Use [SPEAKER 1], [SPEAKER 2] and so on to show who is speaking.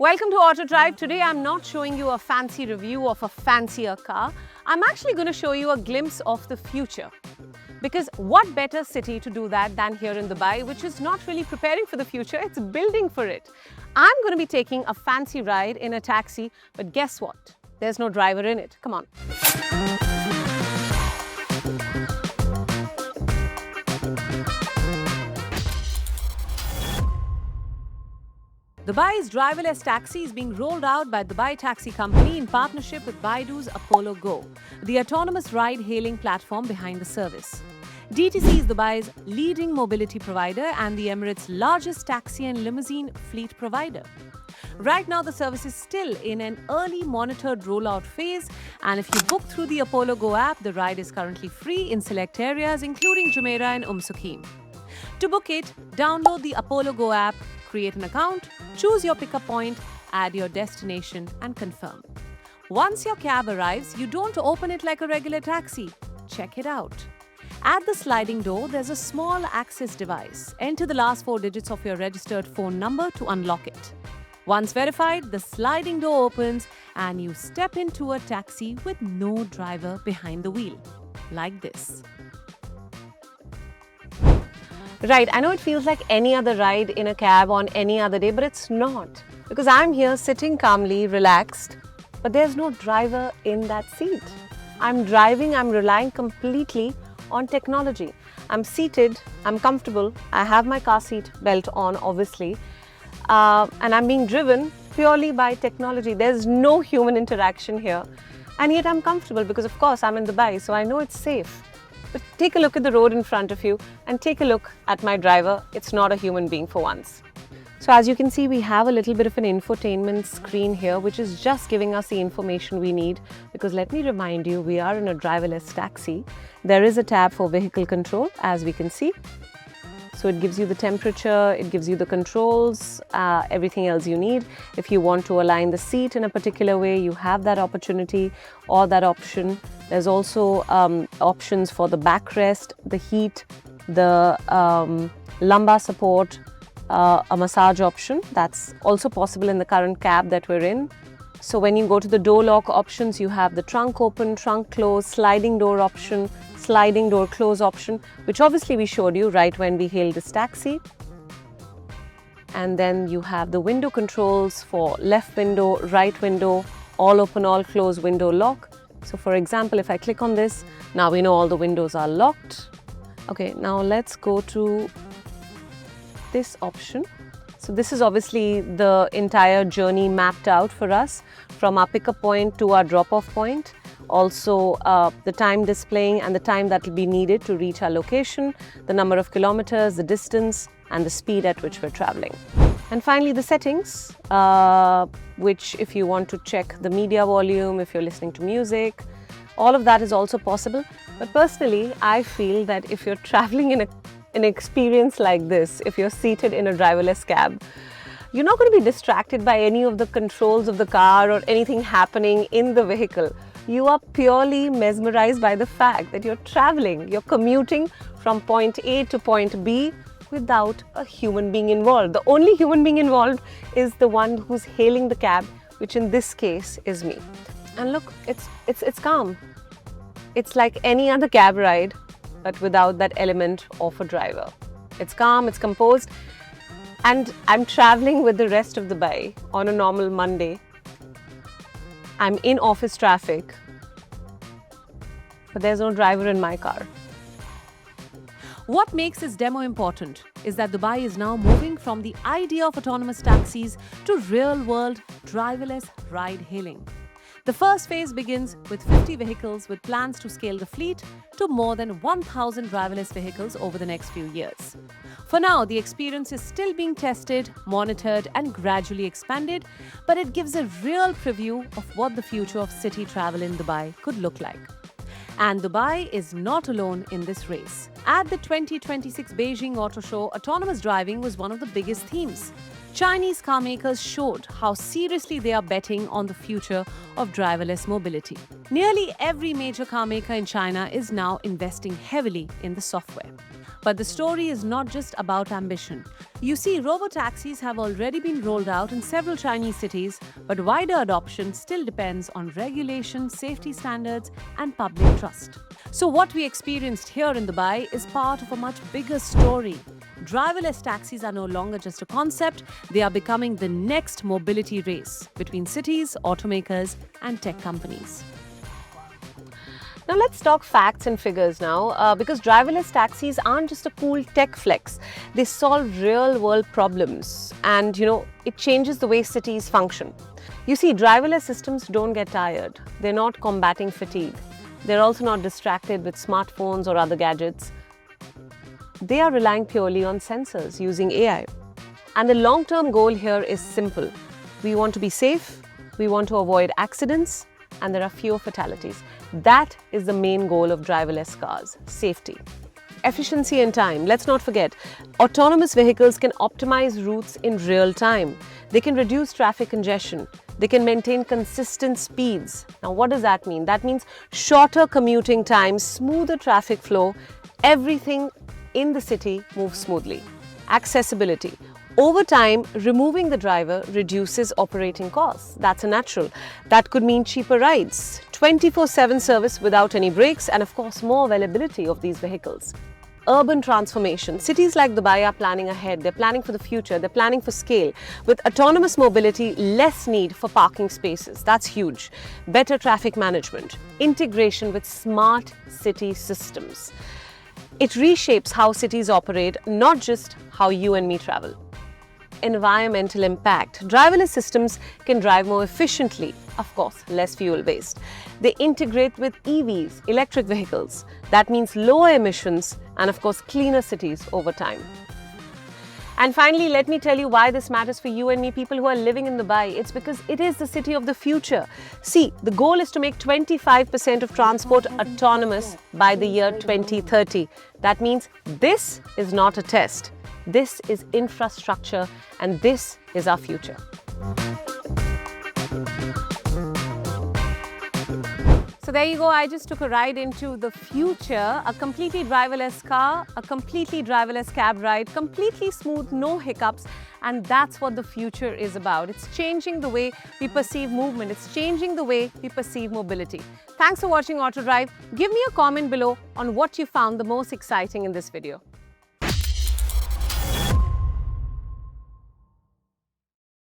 [SPEAKER 1] Welcome to Auto Drive. Today I'm not showing you a fancy review of a fancier car. I'm actually going to show you a glimpse of the future. Because what better city to do that than here in Dubai, which is not really preparing for the future, it's building for it. I'm going to be taking a fancy ride in a taxi, but guess what? There's no driver in it. Come on. Dubai's driverless taxi is being rolled out by Dubai Taxi Company in partnership with Baidu's Apollo Go, the autonomous ride-hailing platform behind the service. DTC is Dubai's leading mobility provider and the Emirates' largest taxi and limousine fleet provider. Right now, the service is still in an early monitored rollout phase, and if you book through the Apollo Go app, the ride is currently free in select areas including Jumeirah and Suqeim. To book it, download the Apollo Go app, create an account, choose your pickup point, add your destination and confirm. Once your cab arrives, you don't open it like a regular taxi. Check it out. At the sliding door, there's a small access device. Enter the last 4 digits of your registered phone number to unlock it. Once verified, the sliding door opens and you step into a taxi with no driver behind the wheel. Like this. Right, I know it feels like any other ride in a cab on any other day, but it's not. Because I'm here sitting calmly, relaxed, but there's no driver in that seat. I'm driving, I'm relying completely on technology. I'm seated, I'm comfortable, I have my car seat belt on, obviously, and I'm being driven purely by technology. There's no human interaction here, and yet I'm comfortable because, of course, I'm in Dubai, so I know it's safe. But take a look at the road in front of you and take a look at my driver. It's not a human being for once. So as you can see, we have a little bit of an infotainment screen here, which is just giving us the information we need. Because let me remind you, we are in a driverless taxi. There is a tab for vehicle control, as we can see. So it gives you the temperature, it gives you the controls, everything else you need. If you want to align the seat in a particular way, you have that opportunity or that option. There's also options for the backrest, the heat, the lumbar support, a massage option. That's also possible in the current cab that we're in. So when you go to the door lock options, you have the trunk open, trunk close, sliding door option, sliding door close option, which obviously we showed you right when we hailed this taxi. And then you have the window controls for left window, right window, all open, all close, window lock. So for example, if I click on this, now we know all the windows are locked. Okay, now let's go to this option. So this is obviously the entire journey mapped out for us from our pickup point to our drop-off point. Also the time displaying and the time that will be needed to reach our location, the number of kilometers, the distance and the speed at which we're traveling. And finally the settings, which if you want to check the media volume, if you're listening to music, all of that is also possible. But personally, I feel that if you're traveling in an experience like this, if you're seated in a driverless cab, you're not going to be distracted by any of the controls of the car or anything happening in the vehicle. You are purely mesmerized by the fact that you're traveling, you're commuting from point A to point B without a human being involved. The only human being involved is the one who's hailing the cab, which in this case is me. And look, it's calm. It's like any other cab ride, but without that element of a driver. It's calm, it's composed, and I'm traveling with the rest of Dubai on a normal Monday. I'm in office traffic, but there's no driver in my car. What makes this demo important is that Dubai is now moving from the idea of autonomous taxis to real-world driverless ride-hailing. The first phase begins with 50 vehicles with plans to scale the fleet to more than 1,000 driverless vehicles over the next few years. For now, the experience is still being tested, monitored and gradually expanded, but it gives a real preview of what the future of city travel in Dubai could look like. And Dubai is not alone in this race. At the 2026 Beijing Auto Show, autonomous driving was one of the biggest themes. Chinese car makers showed how seriously they are betting on the future of driverless mobility. Nearly every major car maker in China is now investing heavily in the software.
[SPEAKER 2] But the story is not just about ambition. You see, robotaxis have already been rolled out in several Chinese cities, but wider adoption still depends on regulation, safety standards, and public trust. So what we experienced here in Dubai is part of a much bigger story. Driverless taxis are no longer just a concept, they are becoming the next mobility race between cities, automakers, and tech companies.
[SPEAKER 1] Now let's talk facts and figures now, because driverless taxis aren't just a cool tech flex. They solve real-world problems and, it changes the way cities function. You see, driverless systems don't get tired. They're not combating fatigue. They're also not distracted with smartphones or other gadgets. They are relying purely on sensors using AI. And the long-term goal here is simple. We want to be safe, we want to avoid accidents, and there are fewer fatalities. That is the main goal of driverless cars, safety. Efficiency and time. Let's not forget, autonomous vehicles can optimize routes in real time. They can reduce traffic congestion. They can maintain consistent speeds. Now, what does that mean? That means shorter commuting times, smoother traffic flow, everything in the city moves smoothly. Accessibility. Over time, removing the driver reduces operating costs. That's a natural. That could mean cheaper rides, 24/7 service without any breaks, and of course, more availability of these vehicles. Urban transformation. Cities like Dubai are planning ahead. They're planning for the future. They're planning for scale. With autonomous mobility, less need for parking spaces. That's huge. Better traffic management. Integration with smart city systems. It reshapes how cities operate, not just how you and me travel. Environmental impact. Driverless systems can drive more efficiently, of course, less fuel-based. They integrate with EVs, electric vehicles. That means lower emissions and, of course, cleaner cities over time. And finally, let me tell you why this matters for you and me, people who are living in Dubai. It's because it is the city of the future. See, the goal is to make 25% of transport autonomous by the year 2030. That means this is not a test. This is infrastructure, and this is our future. So there you go, I just took a ride into the future, a completely driverless car, a completely driverless cab ride, completely smooth, no hiccups, and that's what the future is about. It's changing the way we perceive movement, it's changing the way we perceive mobility. Thanks for watching Auto Drive. Give me a comment below on what you found the most exciting in this video.